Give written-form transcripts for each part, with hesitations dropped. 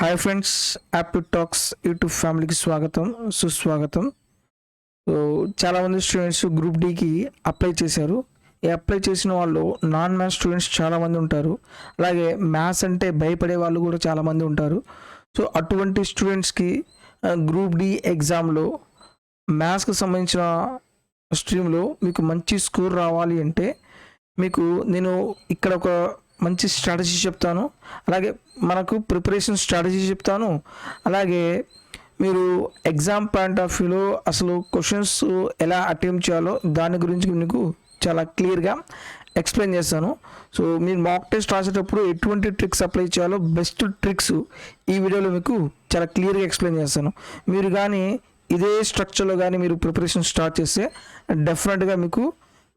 Hi friends, యాప్టివ్ talks YouTube ఫ్యామిలీకి స్వాగతం సుస్వాగతం. సో చాలామంది స్టూడెంట్స్ గ్రూప్ డీకి అప్లై చేశారు. ఈ అప్లై చేసిన వాళ్ళు నాన్ మ్యాథ్స్ స్టూడెంట్స్ చాలామంది ఉంటారు. అలాగే మ్యాథ్స్ అంటే భయపడే వాళ్ళు కూడా చాలామంది ఉంటారు. సో అటువంటి స్టూడెంట్స్కి గ్రూప్ డి ఎగ్జామ్లో మ్యాథ్స్కి సంబంధించిన స్ట్రీమ్లో మీకు మంచి స్కోర్ రావాలి అంటే మీకు నేను ఇక్కడ ఒక మంచి స్ట్రాటజీ చెప్తాను. అలాగే మనకు ప్రిపరేషన్ స్ట్రాటజీ చెప్తాను. అలాగే మీరు ఎగ్జామ్ పాయింట్ ఆఫ్ వ్యూలో అసలు క్వశ్చన్స్ ఎలా అటెంప్ట్ చేయాలో దాని గురించి మీకు చాలా క్లియర్గా ఎక్స్ప్లెయిన్ చేస్తాను. సో మీరు మాక్ టెస్ట్ రాసేటప్పుడు ఎటువంటి ట్రిక్స్ అప్లై చేయాలో బెస్ట్ ట్రిక్స్ ఈ వీడియోలో మీకు చాలా క్లియర్గా ఎక్స్ప్లెయిన్ చేస్తాను. మీరు కానీ ఇదే స్ట్రక్చర్లో కానీ మీరు ప్రిపరేషన్ స్టార్ట్ చేస్తే డెఫినెట్గా మీకు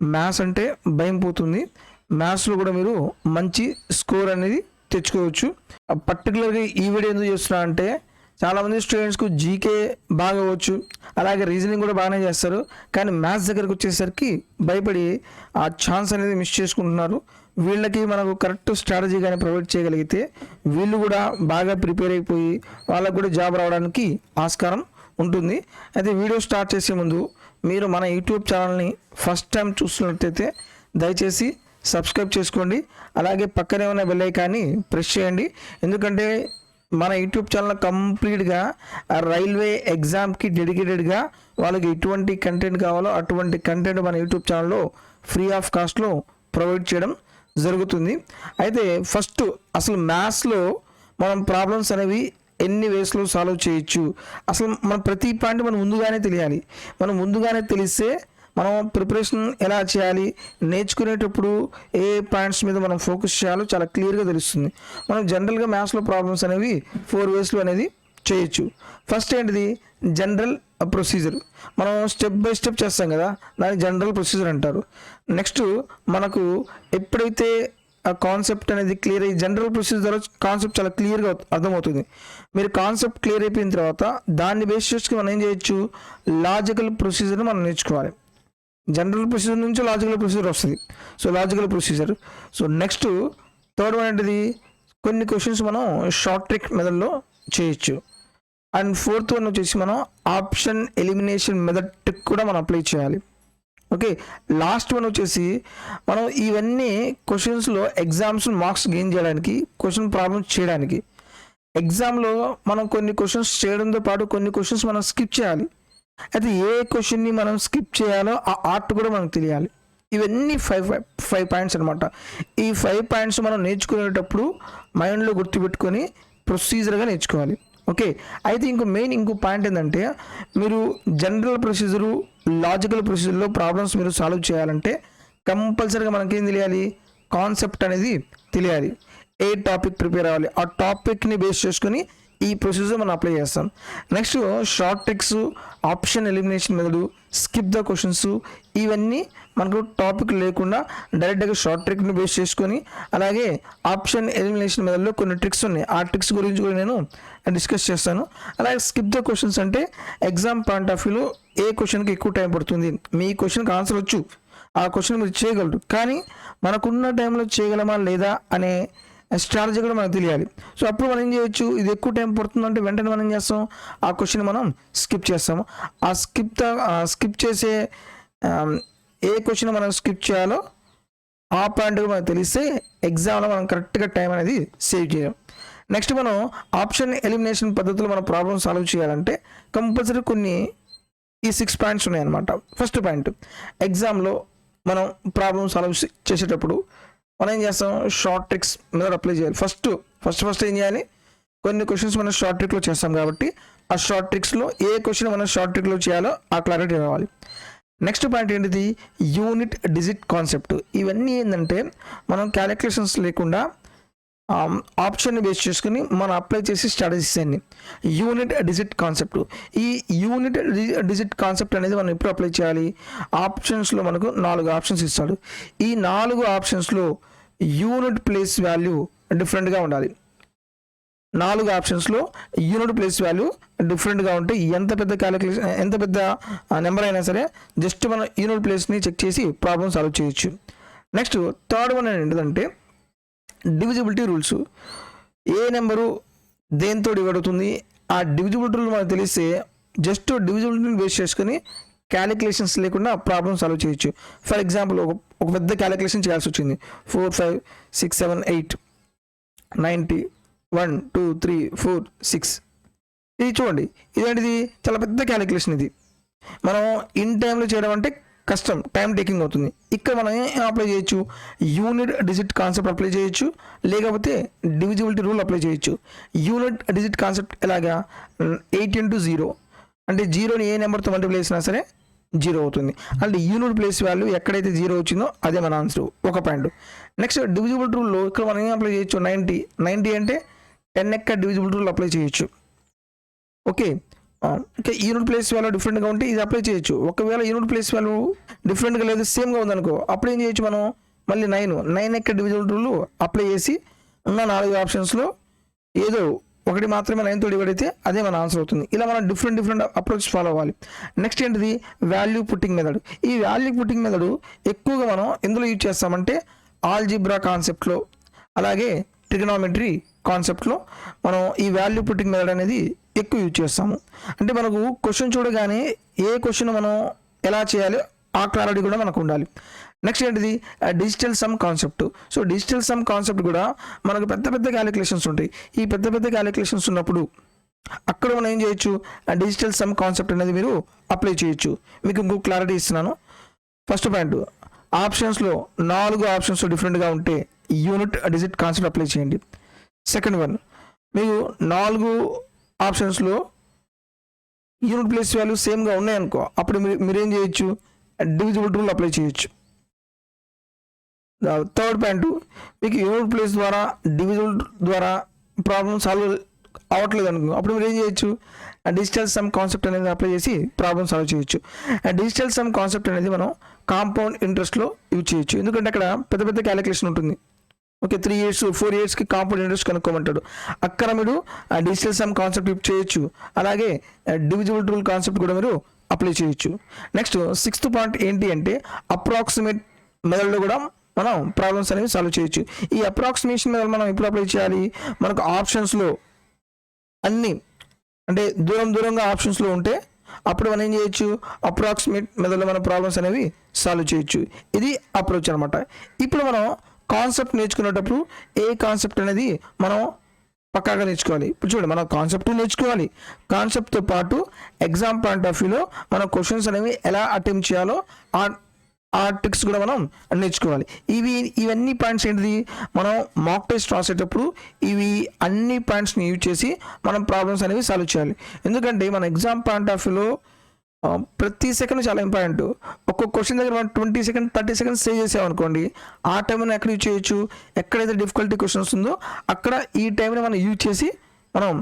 మ్యాథ్స్ అంటే భయం పోతుంది. మ్యాథ్స్లో కూడా మీరు మంచి స్కోర్ అనేది తెచ్చుకోవచ్చు. పర్టికులర్గా ఈ వీడియో ఎందుకు చేస్తున్నా అంటే చాలామంది స్టూడెంట్స్కు జీకే బాగా వచ్చు, అలాగే రీజనింగ్ కూడా బాగానే చేస్తారు. కానీ మ్యాథ్స్ దగ్గరకు వచ్చేసరికి భయపడి ఆ ఛాన్స్ అనేది మిస్ చేసుకుంటున్నారు. వీళ్ళకి మనకు కరెక్ట్ స్ట్రాటజీ కానీ ప్రొవైడ్ చేయగలిగితే వీళ్ళు కూడా బాగా ప్రిపేర్ అయిపోయి వాళ్ళకు కూడా జాబ్ రావడానికి ఆస్కారం ఉంటుంది. అయితే వీడియో స్టార్ట్ చేసే ముందు మీరు మన యూట్యూబ్ ఛానల్ని ఫస్ట్ టైం చూస్తున్నట్టయితే దయచేసి సబ్స్క్రైబ్ చేసుకోండి. అలాగే పక్కనే ఉన్న బెల్ ఐకాన్ని ప్రెస్ చేయండి. ఎందుకంటే మన యూట్యూబ్ ఛానల్ కంప్లీట్గా రైల్వే ఎగ్జామ్కి డెడికేటెడ్గా వాళ్ళకి ఎటువంటి కంటెంట్ కావాలో అటువంటి కంటెంట్ మన యూట్యూబ్ ఛానల్లో ఫ్రీ ఆఫ్ కాస్ట్లో ప్రొవైడ్ చేయడం జరుగుతుంది. అయితే ఫస్ట్ అసలు మ్యాథ్స్లో మనం ప్రాబ్లమ్స్ అనేవి ఎన్ని వేస్లో సాల్వ్ చేయొచ్చు, అసలు మన ప్రతి పాయింట్ మనం ముందుగానే తెలియాలి. మనం ముందుగానే తెలిస్తే మనం ప్రిపరేషన్ ఎలా చేయాలి, నేర్చుకునేటప్పుడు ఏ పాయింట్స్ మీద మనం ఫోకస్ చేయాలో చాలా క్లియర్గా తెలుస్తుంది. మనం జనరల్గా మ్యాథ్స్లో ప్రాబ్లమ్స్ అనేవి 4 వేస్లో అనేది చేయొచ్చు. ఫస్ట్ ఏంటిది జనరల్ ప్రొసీజర్. మనం స్టెప్ బై స్టెప్ చేస్తాం కదా, దాన్ని జనరల్ ప్రొసీజర్ అంటారు. నెక్స్ట్ మనకు ఎప్పుడైతే ఆ కాన్సెప్ట్ అనేది క్లియర్ అయ్యి జనరల్ ప్రొసీజర్ కాన్సెప్ట్ చాలా క్లియర్గా అర్థమవుతుంది. మీరు కాన్సెప్ట్ క్లియర్ అయిపోయిన తర్వాత దాన్ని బేస్ చేసుకుని మనం ఏం చేయొచ్చు, లాజికల్ ప్రొసీజర్ని మనం నేర్చుకోవాలి. జనరల్ ప్రొసీజర్ నుంచి లాజికల్ ప్రొసీజర్ వస్తుంది. So logical procedure. So next third one ఏంటిది, కొన్ని క్వశ్చన్స్ మనం షార్ట్ ట్రిక్ మెథడ్లో చేయొచ్చు. అండ్ ఫోర్త్ వన్ వచ్చేసి మనం ఆప్షన్ ఎలిమినేషన్ మెథడ్ ట్రిక్ కూడా మనం అప్లై చేయాలి. ఓకే, లాస్ట్ వన్ వచ్చేసి మనం ఇవన్నీ క్వశ్చన్స్లో ఎగ్జామ్స్ మార్క్స్ గెయిన్ చేయడానికి, క్వశ్చన్ ప్రాబ్లమ్స్ చేయడానికి. ఎగ్జామ్లో మనం కొన్ని క్వశ్చన్స్ చేయడంతో పాటు కొన్ని క్వశ్చన్స్ మనం స్కిప్ చేయాలి. అయితే ఏ క్వశ్చన్ని మనం స్కిప్ చేయాలో ఆ ఆర్ట్ కూడా మనకు తెలియాలి. ఇవన్నీ ఫైవ్ పాయింట్స్ అనమాట. ఈ 5 పాయింట్స్ మనం నేర్చుకునేటప్పుడు మైండ్లో గుర్తుపెట్టుకొని ప్రొసీజర్గా నేర్చుకోవాలి. ఓకే, అయితే ఇంకో పాయింట్ ఏంటంటే మీరు జనరల్ ప్రొసీజరు, లాజికల్ ప్రొసీజర్లో ప్రాబ్లమ్స్ మీరు సాల్వ్ చేయాలంటే కంపల్సరీగా మనకేం తెలియాలి, కాన్సెప్ట్ అనేది తెలియాలి. ఏ టాపిక్ ప్రిపేర్ అవ్వాలి, ఆ టాపిక్ని బేస్ చేసుకొని ఈ ప్రొసీజర్ మనం అప్లై చేస్తాం. Next short tricks, option elimination method, skip the questions, ఇవన్నీ మనకు టాపిక్ లేకుండా డైరెక్ట్గా షార్ట్ ట్రిక్ని బేస్ చేసుకొని, అలాగే ఆప్షన్ ఎలిమినేషన్ మెథడ్లో కొన్ని ట్రిక్స్ ఉన్నాయి, ఆ ట్రిక్స్ గురించి కూడా నేను డిస్కస్ చేస్తాను. అలాగే స్కిప్ ద క్వశ్చన్స్ అంటే ఎగ్జామ్ పాయింట్ ఆఫ్ వ్యూలో ఏ క్వశ్చన్కి ఎక్కువ టైం పడుతుంది, మీ క్వశ్చన్కి ఆన్సర్ వచ్చు, ఆ క్వశ్చన్ మీరు చేయగలరు, కానీ మనకున్న టైంలో చేయగలమా లేదా అనే స్ట్రాటజీ కూడా మనకు తెలియాలి. సో అప్పుడు మనం ఏం చేయొచ్చు, ఇది ఎక్కువ టైం పడుతుందంటే వెంటనే మనం ఏం చేస్తాం, ఆ క్వశ్చన్ మనం స్కిప్ చేస్తాము. ఆ స్కిప్ చేసే ఏ క్వశ్చన్ మనం స్కిప్ చేయాలో ఆ పాయింట్ మనకు తెలిస్తే ఎగ్జామ్లో మనం కరెక్ట్గా టైం అనేది సేవ్ చేయాలి. నెక్స్ట్ మనం ఆప్షన్ ఎలిమినేషన్ పద్ధతిలో మన ప్రాబ్లమ్ సాల్వ్ చేయాలంటే కంపల్సరీ కొన్ని ఈ 6 పాయింట్స్ ఉన్నాయన్నమాట. ఫస్ట్ పాయింట్, ఎగ్జామ్లో మనం ప్రాబ్లమ్ సాల్వ్ చేసేటప్పుడు మనం ఏం చేస్తాం, షార్ట్ ట్రిక్స్ మీద అప్లై చేయాలి. ఫస్ట్ ఏం చేయాలి, కొన్ని క్వశ్చన్స్ మనం షార్ట్ ట్రిక్లో చేస్తాం కాబట్టి ఆ షార్ట్ ట్రిక్స్లో ఏ క్వశ్చన్ మనం షార్ట్ ట్రిక్లో చేయాలో ఆ క్లారిటీ రావాలి. నెక్స్ట్ పాయింట్ ఏంటిది, యూనిట్ డిజిట్ కాన్సెప్ట్. ఇవన్నీ ఏంటంటే మనం క్యాలిక్యులేషన్స్ లేకుండా ఆప్షన్ని బేస్ చేసుకుని మనం అప్లై చేసి స్ట్రాటజీస్ అన్ని. యూనిట్ డిజిట్ కాన్సెప్ట్, ఈ యూనిట్ డిజిట్ కాన్సెప్ట్ అనేది మనం ఎప్పుడు అప్లై చేయాలి, ఆప్షన్స్లో మనకు 4 ఆప్షన్స్ ఇస్తాడు. ఈ 4 ఆప్షన్స్లో యూనిట్ ప్లేస్ వాల్యూ డిఫరెంట్గా ఉండాలి. 4 ఆప్షన్స్లో యూనిట్ ప్లేస్ వాల్యూ డిఫరెంట్గా ఉంటే ఎంత పెద్ద క్యాలిక్యులేషన్, ఎంత పెద్ద నెంబర్ అయినా సరే జస్ట్ మనం యూనిట్ ప్లేస్ని చెక్ చేసి ప్రాబ్లమ్ సాల్వ్ చేయొచ్చు. నెక్స్ట్ థర్డ్ వన్ ఏంటంటే డివిజిబిలిటీ రూల్స్. ఏ నెంబరు దేంతో డివైడ్ అవుతుంది, ఆ డివిజిబుల్ రూల్ మనకు తెలిస్తే జస్ట్ డివిజిబుల్ రూల్ బేస్ చేసుకుని క్యాలిక్యులేషన్స్ లేకుండా ప్రాబ్లమ్ సాల్వ్ చేయొచ్చు. ఫర్ ఎగ్జాంపుల్ ఒక పెద్ద క్యాలిక్యులేషన్ చేయాల్సి వచ్చింది. 4 5 6 7 8 90 1 2 3 4 6. ఇది చూడండి, ఇదేంటిది చాలా పెద్ద క్యాలిక్యులేషన్. ఇది మనం ఇన్ టైంలో చేయడం అంటే కష్టం, టైం టేకింగ్ అవుతుంది. ఇక్కడ మనం ఏం అప్లై చేయొచ్చు, యూనిట్ డిజిట్ కాన్సెప్ట్ అప్లై చేయొచ్చు, లేకపోతే డివిజిబిలిటీ రూల్ అప్లై చేయొచ్చు. యూనిట్ డిజిట్ కాన్సెప్ట్ ఎలాగా, 8 into 0 అంటే జీరోని ఏ నెంబర్తో మల్టిప్లై చేసినా సరే 0 అవుతుంది. అంటే యూనిట్ ప్లేస్ వాల్యూ ఎక్కడైతే 0 వచ్చిందో అదే మన ఆన్సర్, ఒక పాయింట్. నెక్స్ట్ డివిజిబుల్ రూల్లో ఇక్కడ మనం ఏం అప్లై చేయొచ్చు, 90 అంటే 10 ఎక్క డివిజిబుల్ రూల్ అప్లై చేయొచ్చు. ఓకే, ఇంకా యూనిట్ ప్లేస్ వాల్యూ డిఫరెంట్గా ఉంటే ఇది అప్లై చేయొచ్చు. ఒకవేళ యూనిట్ ప్లేస్ వాల్యూ డిఫరెంట్గా లేదు, సేమ్గా ఉందనుకో, అప్పుడు ఏం చేయొచ్చు మనం, మళ్ళీ 9 ఎక్క డివిజిబుల్ రూల్ అప్లై చేసి ఉన్న 4 ఆప్షన్స్లో ఏదో ఒకటి మాత్రమే 9తో డివైడ్ అయితే అదే మన ఆన్సర్ అవుతుంది. ఇలా మనం డిఫరెంట్ అప్రోచ్ ఫాలో అవ్వాలి. నెక్స్ట్ ఏంటిది, వాల్యూ పుట్టింగ్ మెథడ్. ఈ వాల్యూ పుట్టింగ్ మెథడ్ ఎక్కువగా మనం ఎందులో యూజ్ చేస్తామంటే ఆల్జిబ్రా కాన్సెప్ట్లో, అలాగే ట్రిగనామెట్రీ కాన్సెప్ట్లో మనం ఈ వాల్యూ పుట్టింగ్ మెథడ్ అనేది ఎక్కువ యూజ్ చేస్తాము. అంటే మనకు క్వశ్చన్ చూడగానే ఏ క్వశ్చన్ మనం ఎలా చేయాలో ఆ క్లారిటీ కూడా మనకు ఉండాలి. నెక్స్ట్ ఏంటిది, digital sum concept. So digital sum concept కూడా మనకు పెద్ద క్యాలిక్యులేషన్స్ ఉంటాయి. ఈ పెద్ద క్యాలిక్యులేషన్స్ ఉన్నప్పుడు అక్కడ మనం ఏం చేయొచ్చు, డిజిటల్ సమ్ కాన్సెప్ట్ అనేది మీరు అప్లై చేయొచ్చు. మీకు ఇంకొక క్లారిటీ ఇస్తున్నాను. ఫస్ట్ పాయింట్, ఆప్షన్స్లో 4 ఆప్షన్స్ డిఫరెంట్గా ఉంటే యూనిట్ డిజిట్ కాన్సెప్ట్ అప్లై చేయండి. సెకండ్ వన్, మీకు 4 ఆప్షన్స్లో యూనిట్ ప్లేస్ వాల్యూ సేమ్గా ఉన్నాయనుకో, అప్పుడు మీరేం చేయొచ్చు, డివిజిబుల్ రూల్ అప్లై చేయొచ్చు. థర్డ్ పాయింట్, మీకు యూనిట్ ప్లేస్ ద్వారా డివిజిబుల్ ద్వారా ప్రాబ్లమ్ సాల్వ్ అవ్వట్లేదు అనుకో, అప్పుడు మీరు ఏం చేయొచ్చు, డిజిటల్ సమ్ కాన్సెప్ట్ అనేది అప్లై చేసి ప్రాబ్లమ్ సాల్వ్ చేయొచ్చు. డిజిటల్ సమ్ కాన్సెప్ట్ అనేది మనం కాంపౌండ్ ఇంట్రెస్ట్లో యూజ్ చేయొచ్చు. ఎందుకంటే అక్కడ పెద్ద క్యాలిక్యులేషన్ ఉంటుంది. ఓకే, 3 years 4 yearsకి కాంపౌండ్ ఇంట్రెస్ట్ కనుక్కోమంటాడు. అక్కడ మీరు డిజిటల్ సమ్ కాన్సెప్ట్ యూజ్ చేయొచ్చు, అలాగే డివిజిబుల్ రూల్ కాన్సెప్ట్ కూడా మీరు అప్లై చేయొచ్చు. నెక్స్ట్ 6th పాయింట్ ఏంటి అంటే అప్రాక్సిమేట్ మెథడ్లో కూడా మనం ప్రాబ్లమ్స్ అనేవి సాల్వ్ చేయొచ్చు. ఈ అప్రాక్సిమేషన్ మెథడ్ మనం ఎప్పుడు అప్లై చేయాలి, మనకు ఆప్షన్స్లో అన్నీ అంటే దూరంగా ఆప్షన్స్లో ఉంటే అప్పుడు మనం ఏం చేయొచ్చు, అప్రాక్సిమేట్ మెథడ్లో మన ప్రాబ్లమ్స్ అనేవి సాల్వ్ చేయొచ్చు. ఇది అప్రోచ్ అనమాట. ఇప్పుడు మనం కాన్సెప్ట్ నేర్చుకునేటప్పుడు ఏ కాన్సెప్ట్ అనేది మనం పక్కాగా నేర్చుకోవాలి. ఇప్పుడు చూడండి, మనం కాన్సెప్ట్ నేర్చుకోవాలి, కాన్సెప్ట్తో పాటు ఎగ్జామ్ పాయింట్ ఆఫ్ వ్యూలో మనం క్వశ్చన్స్ అనేవి ఎలా అటెంప్ట్ చేయాలో ఆ ట్రిక్స్ కూడా మనం నేర్చుకోవాలి. ఇవన్నీ పాయింట్స్ ఏంటిది, మనం మాక్ టెస్ట్ రాసేటప్పుడు ఇవి అన్ని పాయింట్స్ని యూజ్ చేసి మనం ప్రాబ్లమ్స్ అనేవి సాల్వ్ చేయాలి. ఎందుకంటే మన ఎగ్జామ్ పాయింట్ ఆఫ్ వ్యూలో ప్రతి సెకండ్ చాలా ఇంపార్టెంట్. ఒక్కొక్క క్వశ్చన్ దగ్గర మనం 20 seconds 30 seconds సేవ్ చేసామనుకోండి, ఆ టైంని ఎక్కడ యూజ్ చేయొచ్చు, ఎక్కడైతే డిఫికల్టీ క్వశ్చన్స్ ఉందో అక్కడ ఈ టైంని మనం యూజ్ చేసి మనం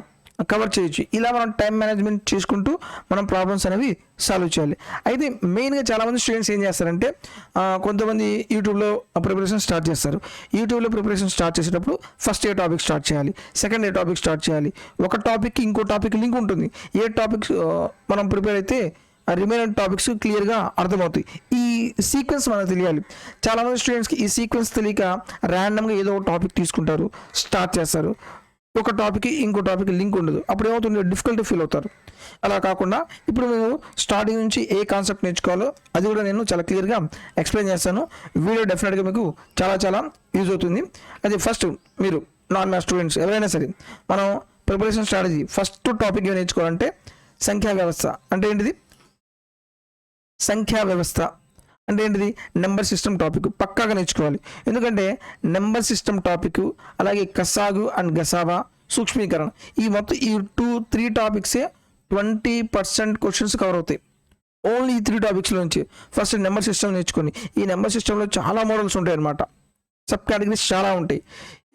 కవర్ చేయొచ్చు. ఇలా మనం టైం మేనేజ్మెంట్ చేసుకుంటూ మనం ప్రాబ్లమ్స్ అనేవి సాల్వ్ చేయాలి. అయితే మెయిన్గా చాలామంది స్టూడెంట్స్ ఏం చేస్తారంటే కొంతమంది యూట్యూబ్లో ప్రిపరేషన్ స్టార్ట్ చేస్తారు. యూట్యూబ్లో ప్రిపరేషన్ స్టార్ట్ చేసేటప్పుడు ఫస్ట్ ఏ టాపిక్ స్టార్ట్ చేయాలి, సెకండ్ ఏ టాపిక్ స్టార్ట్ చేయాలి. ఒక టాపిక్కి ఇంకో టాపిక్ లింక్ ఉంటుంది. ఏ టాపిక్స్ మనం ప్రిపేర్ అయితే రిమైనింగ్ టాపిక్స్ క్లియర్గా అర్థమవుతాయి. ఈ సీక్వెన్స్ మనకు తెలియాలి. చాలామంది స్టూడెంట్స్కి ఈ సీక్వెన్స్ తెలియక ర్యాండమ్గా ఏదో ఒక టాపిక్ తీసుకుంటారు, స్టార్ట్ చేస్తారు. ఒక టాపిక్కి ఇంకో టాపిక్ లింక్ ఉండదు, అప్పుడు ఏమవుతుంది, డిఫికల్టీ ఫీల్ అవుతారు. అలా కాకుండా ఇప్పుడు మేము స్టార్టింగ్ నుంచి ఏ కాన్సెప్ట్ నేర్చుకోవాలో అది కూడా నేను చాలా క్లియర్గా ఎక్స్ప్లెయిన్ చేస్తాను. వీడియో డెఫినెట్గా మీకు చాలా యూజ్ అవుతుంది. అది ఫస్ట్ మీరు నాన్ మ్యాథ్స్ స్టూడెంట్స్ ఎవరైనా సరే మనం ప్రిపరేషన్ స్ట్రాటజీ ఫస్ట్ టాపిక్ ఏమి నేర్చుకోవాలంటే సంఖ్యా వ్యవస్థ. అంటే ఏంటిది, సంఖ్యా వ్యవస్థ అంటే ఏంటిది, నెంబర్ సిస్టమ్ టాపిక్ పక్కాగా నేర్చుకోవాలి. ఎందుకంటే నెంబర్ సిస్టమ్ టాపిక్, అలాగే కసాగు అండ్ గసాబా, సూక్ష్మీకరణ, ఈ మొత్తం ఈ 2-3 టాపిక్సే 20% క్వశ్చన్స్ కవర్ అవుతాయి. ఓన్లీ ఈ 3 టాపిక్స్ నుంచి ఫస్ట్ నెంబర్ సిస్టమ్ నేర్చుకొని, ఈ నెంబర్ సిస్టంలో చాలా మోడల్స్ ఉంటాయి అన్నమాట, సబ్ కేటగిరీస్ చాలా ఉంటాయి.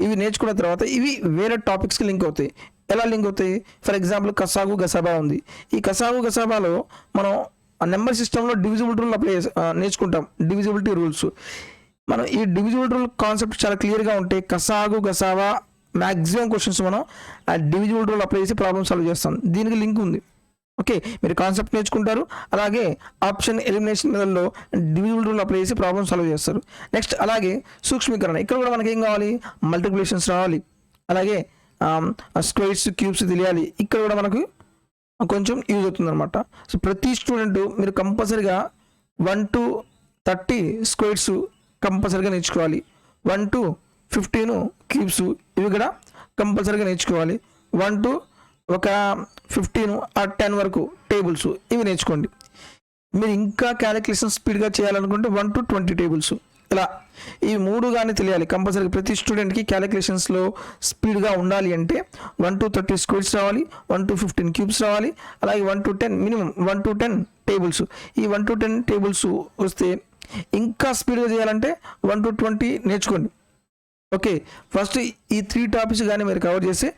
ఇవి నేర్చుకున్న తర్వాత ఇవి వేరే టాపిక్స్కి లింక్ అవుతాయి. ఎలా లింక్ అవుతాయి, ఫర్ ఎగ్జాంపుల్ కసాగు గసాబా ఉంది. ఈ కసాగు గసాబాలో మనం ఆ నెంబర్ సిస్టంలో డివిజిబుల్ రూల్ అప్లై నేర్చుకుంటాం, డివిజిబిలిటీ రూల్స్. మనం ఈ డివిజిబుల్ రూల్ కాన్సెప్ట్ చాలా క్లియర్గా ఉంటే కసాగు గసావా మ్యాక్సిమం క్వశ్చన్స్ మనం ఆ డివిజిబుల్ రూల్ అప్లై చేసి ప్రాబ్లమ్ సాల్వ్ చేస్తాం. దీనికి లింక్ ఉంది. ఓకే, మీరు కాన్సెప్ట్ నేర్చుకుంటారు, అలాగే ఆప్షన్ ఎలిమినేషన్ మెథడ్లో డివిజిబుల్ రూల్ అప్లై చేసి ప్రాబ్లమ్ సాల్వ్ చేస్తారు. నెక్స్ట్ అలాగే సూక్ష్మీకరణ, ఇక్కడ కూడా మనకి ఏం కావాలి, మల్టిప్లికేషన్స్ రావాలి, అలాగే స్క్వేర్స్ క్యూబ్స్ తెలియాలి, ఇక్కడ కూడా మనకు కొంచెం యూజ్ అవుతుంది అనమాట. సో ప్రతి స్టూడెంట్ మీరు కంపల్సరీగా 1 to 30 స్క్వేర్స్ కంపల్సరీగా నేర్చుకోవాలి. 1 to 15 క్యూబ్స్ ఇవి కూడా కంపల్సరీగా నేర్చుకోవాలి. 1 to 15 or 10 వరకు టేబుల్స్ ఇవి నేర్చుకోండి. మీరు ఇంకా క్యాలిక్యులేషన్ స్పీడ్గా చేయాలనుకుంటే 1 to 20 టేబుల్స్, ఇలా ఈ 3 కానీ తెలియాలి కంపల్సరీ. ప్రతి స్టూడెంట్కి క్యాలిక్యులేషన్స్లో స్పీడ్గా ఉండాలి అంటే 1 to 30 స్క్వేర్స్ రావాలి, 1 to 15 క్యూబ్స్ రావాలి, అలాగే 1 to 10 మినిమం 1 to 10 టేబుల్స్. ఈ 1 to 10 టేబుల్స్ వస్తే ఇంకా స్పీడ్గా చేయాలంటే 1 to 20 నేర్చుకోండి. ఓకే, ఫస్ట్ ఈ 3 టాపిక్స్ కానీ మీరు కవర్ చేస్తే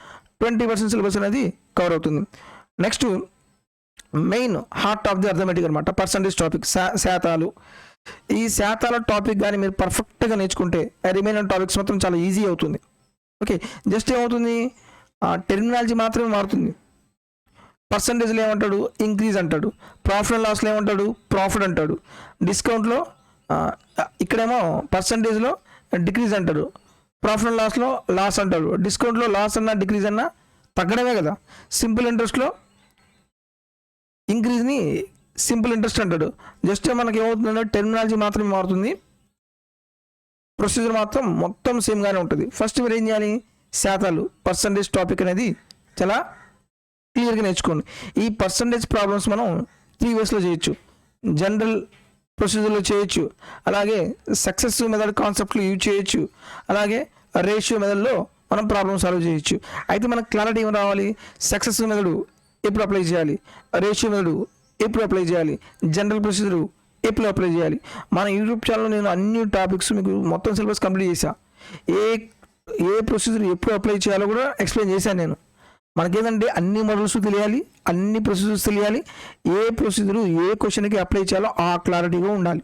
20% సిలబస్ అనేది కవర్ అవుతుంది. Next main heart of the arithmetic అనమాట, పర్సంటేజ్ టాపిక్, శాతాలు. ఈ శాతాల టాపిక్ కానీ మీరు పర్ఫెక్ట్గా నేర్చుకుంటే రిమైనింగ్ టాపిక్స్ మాత్రం చాలా ఈజీ అవుతుంది. ఓకే, జస్ట్ ఏమవుతుంది, టెర్మినాలజీ మాత్రమే మారుతుంది. పర్సంటేజ్లో ఏమంటాడు, ఇంక్రీజ్ అంటాడు. ప్రాఫిట్ అండ్ లాస్లో ఏమంటాడు, ప్రాఫిట్ అంటాడు. డిస్కౌంట్లో ఇక్కడేమో పర్సంటేజ్లో డిక్రీజ్ అంటాడు, ప్రాఫిట్ అండ్ లాస్లో లాస్ అంటాడు. డిస్కౌంట్లో లాస్ అన్నా డిక్రీజ్ అన్నా తగ్గడమే కదా. సింపుల్ ఇంట్రెస్ట్లో ఇంక్రీజ్ని సింపుల్ ఇంట్రెస్ట్ అంటాడు. జస్ట్ మనకి ఏమవుతుందంటే టెర్మినాలజీ మాత్రమే మారుతుంది, ప్రొసీజర్ మాత్రం మొత్తం సేమ్గానే ఉంటుంది. ఫస్ట్ మీరు ఏం చేయాలి, శాతాలు పర్సంటేజ్ టాపిక్ అనేది చాలా క్లియర్గా నేర్చుకోండి. ఈ పర్సంటేజ్ ప్రాబ్లమ్స్ మనం 3 వేస్లో చేయొచ్చు. జనరల్ ప్రొసీజర్లో చేయొచ్చు, అలాగే సక్సెసివ్ మెథడ్ కాన్సెప్ట్లు యూజ్ చేయొచ్చు, అలాగే రేషియో మెథడ్లో మనం ప్రాబ్లమ్ సాల్వ్ చేయొచ్చు. అయితే మనకు క్లారిటీ ఏమి రావాలి, సక్సెసివ్ మెథడ్ ఎప్పుడు అప్లై చేయాలి, రేషియో మెథడ్ ఎప్పుడు అప్లై చేయాలి, జనరల్ ప్రొసీజర్ ఎప్పుడు అప్లై చేయాలి. మన యూట్యూబ్ ఛానల్లో నేను అన్ని టాపిక్స్ మీకు మొత్తం సిలబస్ కంప్లీట్ చేశా. ఏ ప్రొసీజర్ ఎప్పుడు అప్లై చేయాలో కూడా ఎక్స్ప్లెయిన్ చేశాను నేను. మనకేంటంటే అన్ని మోడల్స్ తెలియాలి, అన్ని ప్రొసీజర్స్ తెలియాలి, ఏ ప్రొసీజర్ ఏ క్వశ్చన్కి అప్లై చేయాలో ఆ క్లారిటీగా ఉండాలి.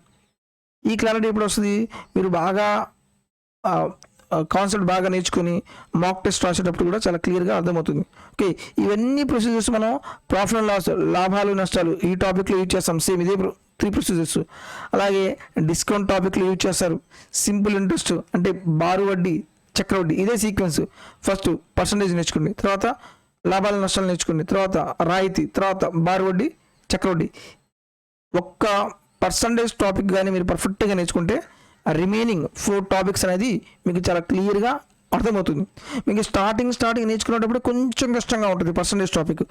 ఈ క్లారిటీ ఎప్పుడు వస్తుంది, మీరు బాగా కాన్సెప్ట్ బాగా నేర్చుకొని మాక్ టెస్ట్ రాసేటప్పుడు కూడా చాలా క్లియర్గా అర్థమవుతుంది. ఓకే, ఇవన్నీ ప్రొసీజర్స్ మనం ప్రాఫిట్ అండ్ లాస్, లాభాలు నష్టాలు ఈ టాపిక్లో యూజ్ చేస్తాం. సేమ్ ఇదే 3 ప్రొసీజర్స్. అలాగే డిస్కౌంట్ టాపిక్లో యూజ్ చేస్తారు. సింపుల్ ఇంట్రెస్ట్ అంటే బారు వడ్డీ, చక్రవడ్డీ, ఇదే సీక్వెన్స్. ఫస్ట్ పర్సంటేజ్ నేర్చుకోండి, తర్వాత లాభాలు నష్టాలు నేర్చుకోండి, తర్వాత రాయితీ, తర్వాత బారు వడ్డీ, చక్రవడ్డీ. ఒక్క పర్సంటేజ్ టాపిక్ కానీ మీరు పర్ఫెక్ట్గా నేర్చుకుంటే రిమైనింగ్ 4 టాపిక్స్ అనేది మీకు చాలా క్లియర్గా అర్థమవుతుంది. మీకు స్టార్టింగ్ నేర్చుకునేటప్పుడు కొంచెం కష్టంగా ఉంటుంది పర్సంటేజ్ టాపిక్.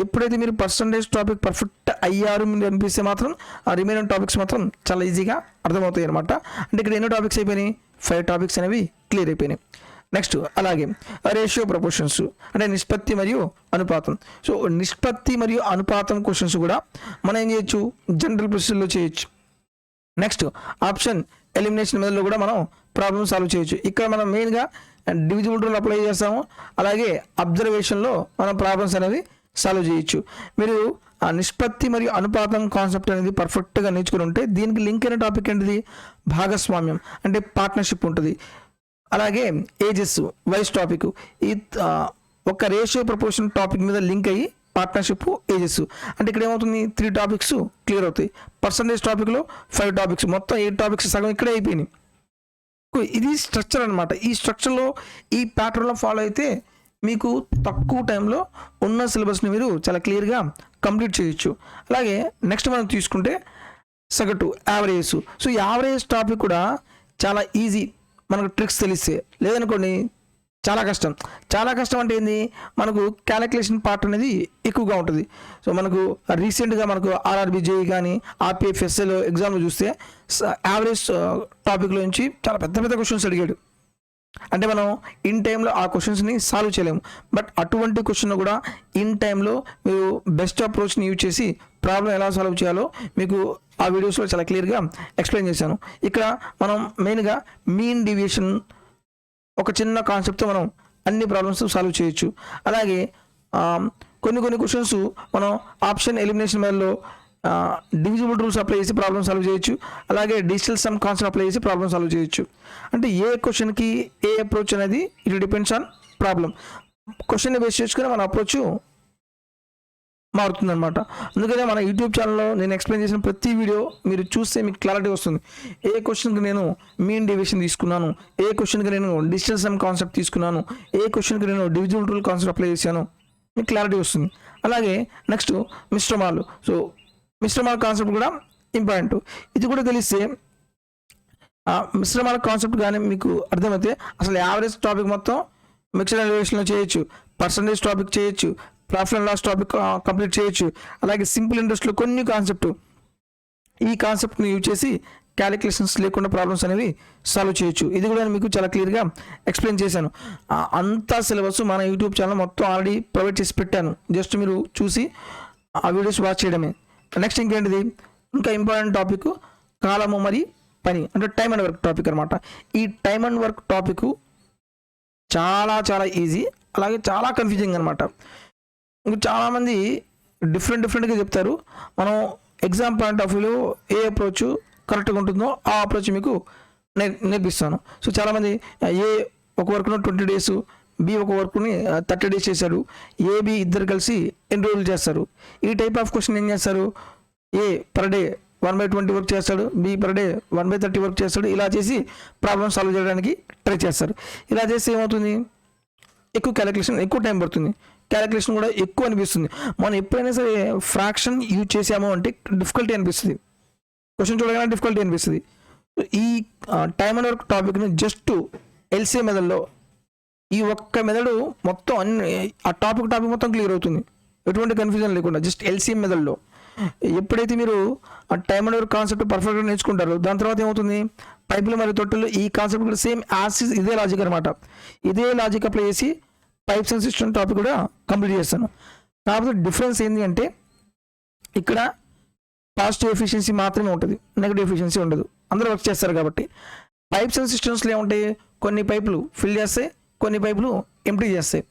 ఎప్పుడైతే మీరు పర్సంటేజ్ టాపిక్ పర్ఫెక్ట్ అయ్యారు మీరు అనిపిస్తే మాత్రం ఆ రిమైనింగ్ టాపిక్స్ మాత్రం చాలా ఈజీగా అర్థమవుతాయి అనమాట. అంటే ఇక్కడ ఎన్నో టాపిక్స్ అయిపోయినాయి, 5 టాపిక్స్ అనేవి క్లియర్ అయిపోయినాయి. నెక్స్ట్ అలాగే రేషియో ప్రపోర్షన్స్ అంటే నిష్పత్తి మరియు అనుపాతం. సో నిష్పత్తి మరియు అనుపాతం క్వశ్చన్స్ కూడా మనం ఏం చేయొచ్చు, జనరల్ ప్రొసీజర్లో చేయొచ్చు. నెక్స్ట్ ఆప్షన్ ఎలిమినేషన్ మెథడ్లో కూడా మనం ప్రాబ్లమ్ సాల్వ్ చేయొచ్చు. ఇక్కడ మనం మెయిన్గా డివిజిబుల్ రూల్ అప్లై చేస్తాము, అలాగే అబ్జర్వేషన్లో మనం ప్రాబ్లమ్స్ అనేవి సాల్వ్ చేయొచ్చు. మీరు ఆ నిష్పత్తి మరియు అనుపాతం కాన్సెప్ట్ అనేది పర్ఫెక్ట్గా నేర్చుకుని ఉంటే దీనికి లింక్ అయిన టాపిక్ ఏంటిది, భాగస్వామ్యం అంటే పార్ట్నర్షిప్ ఉంటుంది. అలాగే ఏజెస్ వైస్ టాపిక్, ఈ ఒక రేషియో ప్రపోర్షన్ టాపిక్ మీద లింక్ అయ్యి పార్ట్నర్షిప్, ఏజెస్ అంటే ఇక్కడ ఏమవుతుంది 3 టాపిక్స్ క్లియర్ అవుతాయి. పర్సంటేజ్ టాపిక్లో 5 టాపిక్స్, మొత్తం 8 టాపిక్స్ సగం ఇక్కడే అయిపోయినాయి. ఇది స్ట్రక్చర్ అనమాట. ఈ స్ట్రక్చర్లో ఈ ప్యాటర్న్లో ఫాలో అయితే మీకు తక్కువ టైంలో ఉన్న సిలబస్ని మీరు చాలా క్లియర్గా కంప్లీట్ చేయొచ్చు. అలాగే నెక్స్ట్ మనం తీసుకుంటే సగటు యావరేజ్. సో యావరేజ్ టాపిక్ కూడా చాలా ఈజీ మనకు ట్రిక్స్ తెలిస్తే, లేదనుకోండి చాలా కష్టం. చాలా కష్టం అంటే ఏంది, మనకు క్యాలిక్యులేషన్ పార్ట్ అనేది ఎక్కువగా ఉంటుంది. సో మనకు రీసెంట్గా మనకు ఆర్ఆర్బీ జేఈ కానీ ఆర్పిఎఫ్ ఎస్ఎల్ ఎగ్జామ్లో చూస్తే యావరేజ్ టాపిక్లో నుంచి చాలా పెద్ద పెద్ద క్వశ్చన్స్ అడిగాడు. అంటే మనం ఇన్ టైంలో ఆ క్వశ్చన్స్ని సాల్వ్ చేయలేము. బట్ అటువంటి క్వశ్చన్ కూడా ఇన్ టైంలో మీరు బెస్ట్ అప్రోచ్ని యూజ్ చేసి ప్రాబ్లం ఎలా సాల్వ్ చేయాలో మీకు ఆ వీడియోస్లో చాలా క్లియర్గా ఎక్స్ప్లెయిన్ చేశాను. ఇక్కడ మనం మెయిన్గా మీన్ డీవియేషన్ ఒక చిన్న కాన్సెప్ట్తో మనం అన్ని ప్రాబ్లమ్స్ సాల్వ్ చేయొచ్చు. అలాగే కొన్ని క్వశ్చన్స్ మనం ఆప్షన్ ఎలిమినేషన్ మెథడ్లో డివిజిబుల్ రూల్స్ అప్లై చేసి ప్రాబ్లమ్ సాల్వ్ చేయొచ్చు. అలాగే డిజిటల్ సమ్ కాన్సెప్ట్ అప్లై చేసి ప్రాబ్లమ్ సాల్వ్ చేయొచ్చు. అంటే ఏ క్వశ్చన్కి ఏ అప్రోచ్ అనేది ఇట్ డిపెండ్స్ ఆన్ ప్రాబ్లం. క్వశ్చన్ని బేస్ చేసుకుని మన అప్రోచ్ మారుతుందన్నమాట. అందుకనే మన యూట్యూబ్ ఛానల్లో నేను ఎక్స్ప్లెయిన్ చేసిన ప్రతి వీడియో మీరు చూస్తే మీకు క్లారిటీ వస్తుంది. ఏ క్వశ్చన్కి నేను మీన్ డేవియేషన్ తీసుకున్నాను, ఏ క్వశ్చన్కి నేను డిజిటల్ సమ్ కాన్సెప్ట్ తీసుకున్నాను, ఏ క్వశ్చన్కి నేను డివిజిబుల్ రూల్ కాన్సెప్ట్ అప్లై చేశాను, మీకు క్లారిటీ వస్తుంది. అలాగే నెక్స్ట్ మిశ్రమాలు. సో మిశ్రమాల కాన్సెప్ట్ కూడా ఇంపార్టెంట్. ఇది కూడా తెలిస్తే మిశ్రమాల కాన్సెప్ట్ కానీ మీకు అర్థమైతే అసలు యావరేజ్ టాపిక్ మొత్తం మిక్స్డ్ ఎలివేషన్లో చేయొచ్చు, పర్సంటేజ్ టాపిక్ చేయొచ్చు, profit and loss topic complete చేయొచ్చు. అలాగే సింపుల్ ఇంట్రెస్ట్లో కొన్ని కాన్సెప్ట్, ఈ కాన్సెప్ట్ని యూజ్ చేసి క్యాలిక్యులేషన్స్ లేకుండా ప్రాబ్లమ్స్ అనేవి సాల్వ్ చేయొచ్చు. ఇది కూడా మీకు చాలా క్లియర్గా ఎక్స్ప్లెయిన్ చేశాను. అంతా సిలబస్ మన యూట్యూబ్ ఛానల్ మొత్తం ఆల్రెడీ ప్రొవైడ్ చేసి పెట్టాను. జస్ట్ మీరు చూసి ఆ వీడియోస్ వాచ్ చేయడమే. నెక్స్ట్ ఇంకేంటిది, ఇంకా ఇంపార్టెంట్ టాపిక్ కాలము మరి పని, అంటే టైమ్ అండ్ వర్క్ టాపిక్ అనమాట. ఈ టైమ్ అండ్ వర్క్ టాపిక్ చాలా చాలా ఈజీ, అలాగే చాలా కన్ఫ్యూజింగ్ అనమాట. ఇంకా చాలామంది డిఫరెంట్గా చెప్తారు. మనం ఎగ్జామ్ పాయింట్ ఆఫ్ వ్యూలో ఏ అప్రోచ్ కరెక్ట్గా ఉంటుందో ఆ అప్రోచ్ మీకు నేర్పిస్తాను. సో చాలామంది ఏ ఒక వర్క్ను 20 days, బి ఒక వర్క్ని 30 days చేశారు, ఏబి ఇద్దరు కలిసి ఎన్ని రోజులు చేస్తారు. ఈ టైప్ ఆఫ్ క్వశ్చన్ ఏం చేస్తారు, ఏ పర్ డే 1/20 వర్క్ చేస్తాడు, బి పర్ డే 1/30 వర్క్ చేస్తాడు. ఇలా చేసి ప్రాబ్లమ్ సాల్వ్ చేయడానికి ట్రై చేస్తారు. ఇలా చేస్తే ఏమవుతుంది, ఎక్కువ క్యాలిక్యులేషన్, ఎక్కువ టైం పడుతుంది, క్యాలిక్యులేషన్ కూడా ఎక్కువ అనిపిస్తుంది. మనం ఎప్పుడైనా సరే ఫ్రాక్షన్ యూజ్ చేసాము అంటే డిఫికల్టీ అనిపిస్తుంది, క్వశ్చన్ చూడగానే డిఫికల్టీ అనిపిస్తుంది. ఈ టైమ్ అండ్ వర్క్ టాపిక్ని జస్ట్ ఎల్సీ మెథడ్లో ఈ ఒక్క మెథడ్ మొత్తం అన్ని ఆ టాపిక్ మొత్తం క్లియర్ అవుతుంది, ఎటువంటి కన్ఫ్యూజన్ లేకుండా. జస్ట్ ఎల్సీఎం మెథడ్లో ఎప్పుడైతే మీరు ఆ టైమ్ అండ్ వర్క్ కాన్సెప్ట్ పర్ఫెక్ట్గా నేర్చుకుంటారో దాని తర్వాత ఏమవుతుంది, పైపులు మరియు తొట్టెలు ఈ కాన్సెప్ట్ కూడా సేమ్ యాజ్ ఇదే లాజిక్ అనమాట. ఇదే లాజిక్ అప్లై చేసి పైప్స్ అండ్ సిస్టమ్ టాపిక్ కూడా కంప్లీట్ చేస్తాను. కాకపోతే డిఫరెన్స్ ఏంటి అంటే ఇక్కడ పాజిటివ్ ఎఫిషియన్సీ మాత్రమే ఉంటుంది, నెగిటివ్ ఎఫిషియన్సీ ఉండదు. అందరూ వర్క్ చేస్తారు కాబట్టి. పైప్స్ అండ్ సిస్టమ్స్లో ఏముంటాయి, కొన్ని పైపులు ఫిల్ చేస్తాయి, కొన్ని పైపులు ఎంప్టీ చేస్తాయి.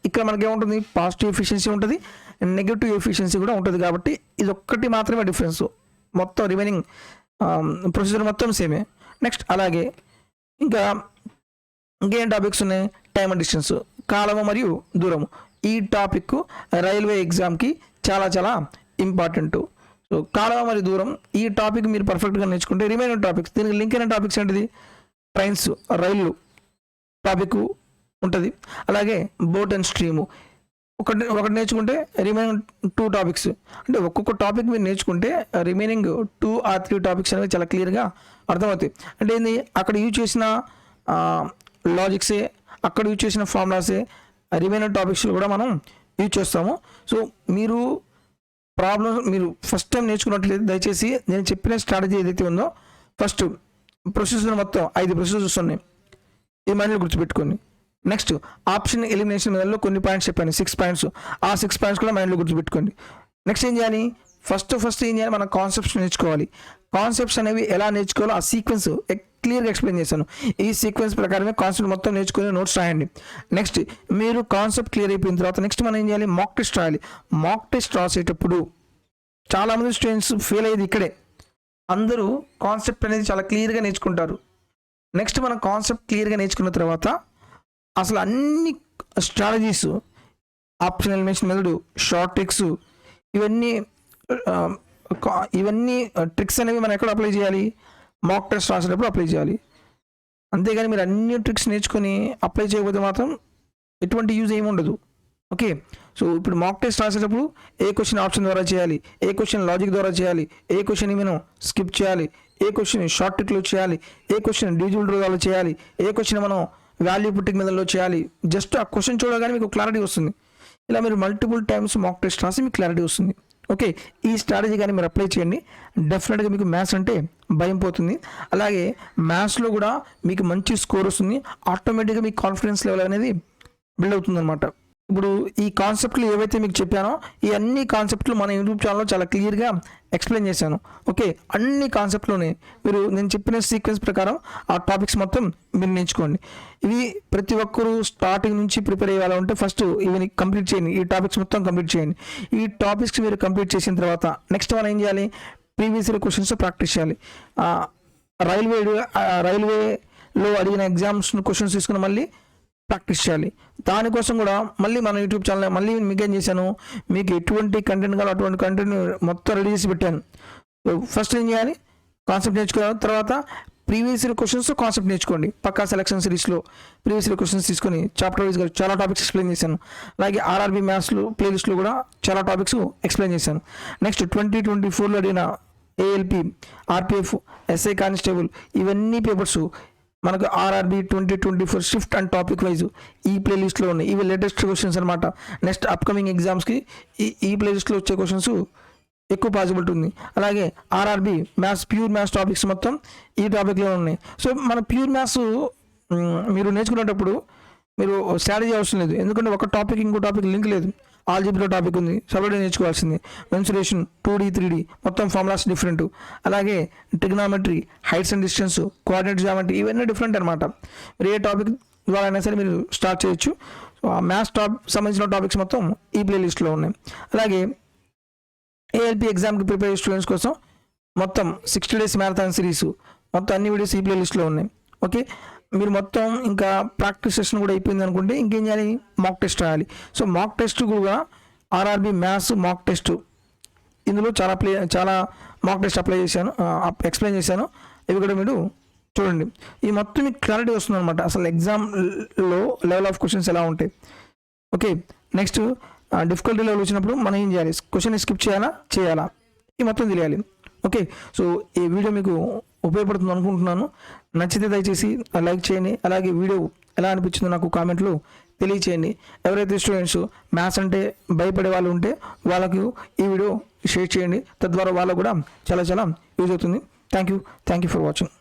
ఇక్కడ మనకి ఏముంటుంది, పాజిటివ్ ఎఫిషియన్సీ ఉంటుంది, నెగిటివ్ ఎఫిషియన్సీ కూడా ఉంటుంది. కాబట్టి ఇది ఒక్కటి మాత్రమే డిఫరెన్స్, మొత్తం రిమైనింగ్ ప్రొసీజర్ మొత్తం సేమే. నెక్స్ట్ అలాగే ఇంకేం టాపిక్స్ ఉన్నాయి, టైమ్ అండ్ డిస్టెన్స్, కాలము మరియు దూరము. ఈ టాపిక్ రైల్వే ఎగ్జామ్కి చాలా చాలా ఇంపార్టెంట్. సో కాలము మరియు దూరం ఈ టాపిక్ మీరు పర్ఫెక్ట్గా నేర్చుకుంటే రిమైనింగ్ టాపిక్స్, దీనికి లింక్ అయిన టాపిక్స్ ఏంటిది, ట్రైన్స్, రైళ్ళు టాపిక్ ఉంటుంది. అలాగే బోట్ అండ్ స్ట్రీము ఒకటి నేర్చుకుంటే రిమైనింగ్ 2 టాపిక్స్, అంటే ఒక్కొక్క టాపిక్ మీరు నేర్చుకుంటే రిమైనింగ్ 2 or 3 టాపిక్స్ అనేవి చాలా క్లియర్గా అర్థమవుతాయి. అంటే ఏంది, అక్కడ యూజ్ చేసిన లాజిక్సే, అక్కడ యూజ్ చేసిన ఫార్ములాసే రిమైనింగ్ టాపిక్స్లో కూడా మనం యూజ్ చేస్తాము. సో మీరు ఫస్ట్ టైం నేర్చుకున్నట్లయితే దయచేసి నేను చెప్పిన స్ట్రాటజీ ఏదైతే ఉందో, ఫస్ట్ ప్రొసీజర్ మొత్తం 5 ప్రొసీజర్స్ ఉన్నాయి, ఈ మైండ్లో గుర్తుపెట్టుకోండి. నెక్స్ట్ ఆప్షన్ ఎలిమినేషన్ మెథడ్లో కొన్ని పాయింట్స్ చెప్పాను, 6 పాయింట్స్. ఆ 6 పాయింట్స్ కూడా మైండ్లో గుర్తుపెట్టుకోండి. నెక్స్ట్ ఏం చేయాలి, ఫస్ట్ ఏం చేయాలి, మన కాన్సెప్ట్స్ నేర్చుకోవాలి. కాన్సెప్ట్స్ అనేవి ఎలా నేర్చుకోవాలో ఆ సీక్వెన్స్ క్లియర్గా ఎక్స్ప్లెయిన్ చేశాను. ఈ సీక్వెన్స్ ప్రకారమే కాన్సెప్ట్ మొత్తం నేర్చుకుని నోట్స్ రాయండి. నెక్స్ట్ మీరు కాన్సెప్ట్ క్లియర్ అయిపోయిన తర్వాత నెక్స్ట్ మనం ఏం చేయాలి, మాక్ టెస్ట్ రాయాలి. మాక్ టెస్ట్ రాసేటప్పుడు చాలామంది స్టూడెంట్స్ ఫెయిల్ అయ్యేది ఇక్కడే. అందరూ కాన్సెప్ట్ అనేది చాలా క్లియర్గా నేర్చుకుంటారు. నెక్స్ట్ మనం కాన్సెప్ట్ క్లియర్గా నేర్చుకున్న తర్వాత అసలు అన్ని strategies, option elimination method, short tricks, ఇవన్నీ ట్రిక్స్ అనేవి మనం ఎక్కడ అప్లై చేయాలి, మాక్ టెస్ట్ రాసేటప్పుడు అప్లై చేయాలి. అంతేగాని మీరు అన్ని ట్రిక్స్ నేర్చుకొని అప్లై చేయకపోతే మాత్రం ఎటువంటి యూజ్ ఏమి ఉండదు. ఓకే, సో ఇప్పుడు మాక్ టెస్ట్ రాసేటప్పుడు ఏ క్వశ్చన్ ఆప్షన్ ద్వారా చేయాలి, ఏ క్వశ్చన్ లాజిక్ ద్వారా చేయాలి, ఏ క్వశ్చన్ మనం స్కిప్ చేయాలి, ఏ క్వశ్చన్ షార్ట్ ట్రిక్లో చేయాలి, ఏ క్వశ్చన్ డివిజిబుల్ రూల్లో చేయాలి, ఏ క్వశ్చన్ మనం వాల్యూ పుట్టింగ్ మెథడ్లో చేయాలి. జస్ట్ ఆ క్వశ్చన్ చూడగానే మీకు క్లారిటీ వస్తుంది. ఇలా మీరు మల్టిపుల్ టైమ్స్ మాక్ టెస్ట్ రాసి మీకు క్లారిటీ వస్తుంది. ఓకే, ఈ స్ట్రాటజీ కానీ మీరు అప్లై చేయండి, డెఫినెట్గా మీకు మ్యాథ్స్ అంటే భయం పోతుంది. అలాగే మ్యాథ్స్లో కూడా మీకు మంచి స్కోర్ వస్తుంది, ఆటోమేటిక్గా మీకు కాన్ఫిడెన్స్ లెవెల్ అనేది బిల్డ్ అవుతుంది అనమాట. ఇప్పుడు ఈ కాన్సెప్ట్లు ఏవైతే మీకు చెప్పానో ఈ అన్ని కాన్సెప్ట్లు మన యూట్యూబ్ ఛానల్లో చాలా క్లియర్గా ఎక్స్ప్లెయిన్ చేశాను. ఓకే, అన్ని కాన్సెప్ట్లోనే మీరు నేను చెప్పిన సీక్వెన్స్ ప్రకారం ఆ టాపిక్స్ మొత్తం మీరు నేర్చుకోండి. ఇవి ప్రతి ఒక్కరూ స్టార్టింగ్ నుంచి ప్రిపేర్ అయ్యేలా ఫస్ట్ ఇవి కంప్లీట్ చేయండి, ఈ టాపిక్స్ మొత్తం కంప్లీట్ చేయండి. ఈ టాపిక్స్ మీరు కంప్లీట్ చేసిన తర్వాత నెక్స్ట్ మనం ఏం చేయాలి, ప్రీవియస్ ఇయర్ క్వశ్చన్స్ ప్రాక్టీస్ చేయాలి. రైల్వేలో అడిగిన ఎగ్జామ్స్ క్వశ్చన్స్ తీసుకుని మళ్ళీ ప్రాక్టీస్ చేయాలి. దానికోసం కూడా మళ్ళీ మన యూట్యూబ్ ఛానల్ మళ్ళీ మీకేం చేశాను, మీకు ఎటువంటి కంటెంట్ కావాలో అటువంటి కంటెంట్ మొత్తం రెడీ చేసి పెట్టాను. ఫస్ట్ ఏం చేయాలి, కాన్సెప్ట్ నేర్చుకోవాలి. తర్వాత ప్రీవియస్ ఇయర్ క్వశ్చన్స్ కాన్సెప్ట్ నేర్చుకోండి. పక్కా సెలక్షన్ సిరీస్లో ప్రీవియస్ ఇయర్ క్వశ్చన్స్ తీసుకొని చాప్టర్ వైజ్గా చాలా టాపిక్స్ ఎక్స్ప్లెయిన్ చేశాను. అలాగే ఆర్ఆర్బీ మ్యాథ్స్లో ప్లేలిస్ట్లో కూడా చాలా టాపిక్స్ ఎక్స్ప్లెయిన్ చేశాను. నెక్స్ట్ 2024లో అడిగిన ఏఎల్పి, ఆర్పిఎఫ్, ఎస్ఐ కానిస్టేబుల్ ఇవన్నీ పేపర్స్ మనకు RRB 2024 shift and topic wise ఈ ప్లేలిస్ట్లో ఉన్నాయి. ఇవి లేటెస్ట్ క్వశ్చన్స్ అనమాట. నెక్స్ట్ అప్కమింగ్ ఎగ్జామ్స్కి ఈ ప్లేలిస్ట్లో వచ్చే క్వశ్చన్స్ ఎక్కువ పాసిబిలిటీ ఉంది. అలాగే RRB maths, pure maths topics మొత్తం ఈ టాపిక్లో ఉన్నాయి. సో మన ప్యూర్ మ్యాథ్స్ మీరు నేర్చుకునేటప్పుడు మీరు స్ట్రాటజీ అవసరం లేదు, ఎందుకంటే ఒక టాపిక్ ఇంకో టాపిక్ లింక్ లేదు. ఆల్జీబ్రా టాపిక్ ఉంది, సపరేట్గా నేర్చుకోవాల్సింది. మెన్సురేషన్ 2D 3D మొత్తం ఫార్ములాస్ డిఫరెంట్. అలాగే trigonometry, heights and distance, coordinate geometry ఇవన్నీ డిఫరెంట్ అనమాట. మీరు ఏ టాపిక్ ద్వారా అయినా సరే మీరు స్టార్ట్ చేయొచ్చు. సో ఆ మ్యాథ్స్ సంబంధించిన టాపిక్స్ మొత్తం ఈ ప్లేలిస్ట్లో ఉన్నాయి. అలాగే ఏఎల్పి ఎగ్జామ్కి ప్రిపేర్ అయ్యే స్టూడెంట్స్ కోసం మొత్తం 60 days మ్యారథాన్ సిరీస్ మొత్తం అన్ని వీడియోస్ ఈ ప్లేలిస్ట్లో ఉన్నాయి. ఓకే, మీరు మొత్తం ఇంకా ప్రాక్టీస్ సెషన్ కూడా అయిపోయింది అనుకుంటే ఇంకేం చేయాలి, మాక్ టెస్ట్ రాయాలి. సో మాక్ టెస్ట్ కూడా ఆర్ఆర్బీ మ్యాథ్స్ మాక్ టెస్ట్, ఇందులో చాలా మాక్ టెస్ట్ ఎక్స్ప్లెయిన్ చేశాను. ఇవి కూడా మీరు చూడండి. ఈ మొత్తం మీకు క్లారిటీ వస్తుంది అనమాట, అసలు ఎగ్జామ్లో లెవెల్ ఆఫ్ క్వశ్చన్స్ ఎలా ఉంటాయి. ఓకే, నెక్స్ట్ డిఫికల్టీ లెవెల్ వచ్చినప్పుడు మనం ఏం చేయాలి, క్వశ్చన్ స్కిప్ చేయాలా ఈ మొత్తం తెలియాలి. ఓకే, సో ఈ వీడియో మీకు ఉపయోగపడుతుంది అనుకుంటున్నాను. నచ్చితే దయచేసి లైక్ చేయండి. అలాగే వీడియో ఎలా అనిపించిందో నాకు కామెంట్లో తెలియచేయండి. ఎవరైతే స్టూడెంట్స్ మ్యాథ్స్ అంటే భయపడే వాళ్ళు ఉంటే వాళ్ళకు ఈ వీడియో షేర్ చేయండి. తద్వారా వాళ్ళకు కూడా చాలా యూజ్ అవుతుంది. Thank you for watching.